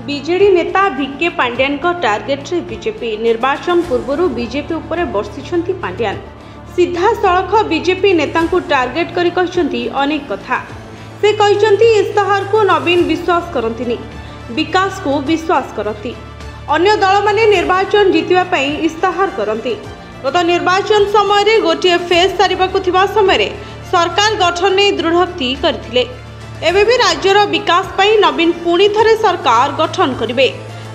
BJD नेता Bhike Pandian target रे BJP निर्वाचन पूर्व बीजेपी उपरे बर्षिछंती पांड्यान सीधा सड़क बीजेपी नेता टार्गेट करी कहछंती अनेक कथा। से कहछंती इस्ताहार को नवीन विश्वास करंतिनी, विकास को विश्वास करती। अन्य दल माने निर्वाचन जीतिबा पई इस्ताहार करती। गत निर्वाचन समय रे गोटे फेज सारिबाकु थिबा समय रे सरकार गठन ने दृढ़ोक्ति करथिले। एबे भी राज्यर विकास पई नवीन पुणी थरे सरकार गठन करिवे।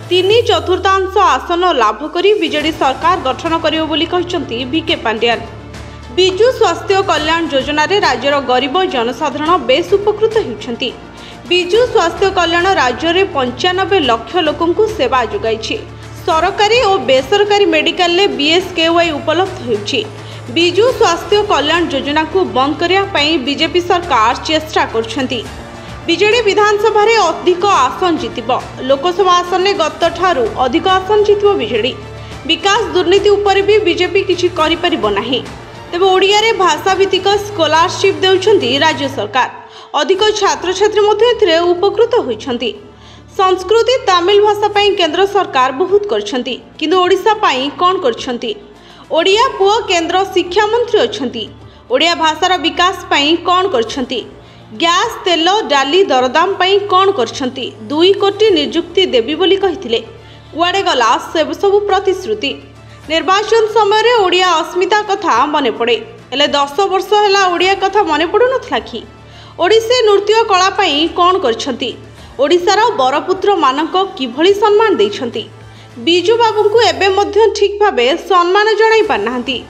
3/4 आसन लाभ करी बीजेडी सरकार गठन करियो बोली कहछंती भिके पांड्यान। बिजु स्वास्थ्य कल्याण योजना रे राज्यर गरीब जनसाधारण बेस उपकृत होउछंती। बिजु स्वास्थ्य कल्याण राज्य रे 95 लाख लोकंकु सेवा जोगाइछि। सरकारी और बेसरकारी मेडिकल ले बीएसकेवाई उपलब्ध होउछि। बिजु स्वास्थ्य कल्याण योजना को बंद करिया पई बीजेपी सरकार चेष्टा करछंती। बीजेडी विधानसभा रे अधिक आसन जितिबो। लोकसभा आसन ने गत ठारू अधिक आसन जितिबो बीजेडी। विकास दुर्नीति ऊपर भी बीजेपी किछि करि परिबो नाही। तेबे ओडिया रे भाषा भित्तिक स्कॉलरशिप देउछंती राज्य सरकार। अधिक छात्र छात्री मध्ये एथिरे उपकृत होइछंती। संस्कृति तमिल भाषा पई केंद्र सरकार बहुत करछंती, किंतु ओडिसा पई कोन करछंती? ओडिया पुओ केंद्र शिक्षा मंत्री अछंती। ओडिया भाषार विकास पई कोन करछंती? गैस तेल डाली दरदाम पई कोन करछंती? 2 कोटी नियुक्ति देबी बोली कहिथिले। कुआडे गला से सब प्रतिश्रुति। निर्वाचन समय रे ओडिया अस्मिता कथा मने पड़े। हेले 10 वर्ष हैला ओडिया कथा मने पडु नथला कि? ओडिसे नृत्य कला पई कोन करछंती? ओडिसार बरपुत्र मानक किभली सम्मान दैछंती? बिजु बाबू को एबे मध्य ठीक भावे सम्मान जणाई पारनाहांती।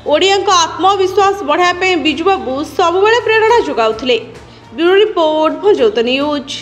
ओडिया को आत्मविश्वास बढ़ाया पे बिजु बाबू सबुबेले प्रेरणा जोगाउथिले। ब्यूरो रिपोर्ट भोजौत न्यूज।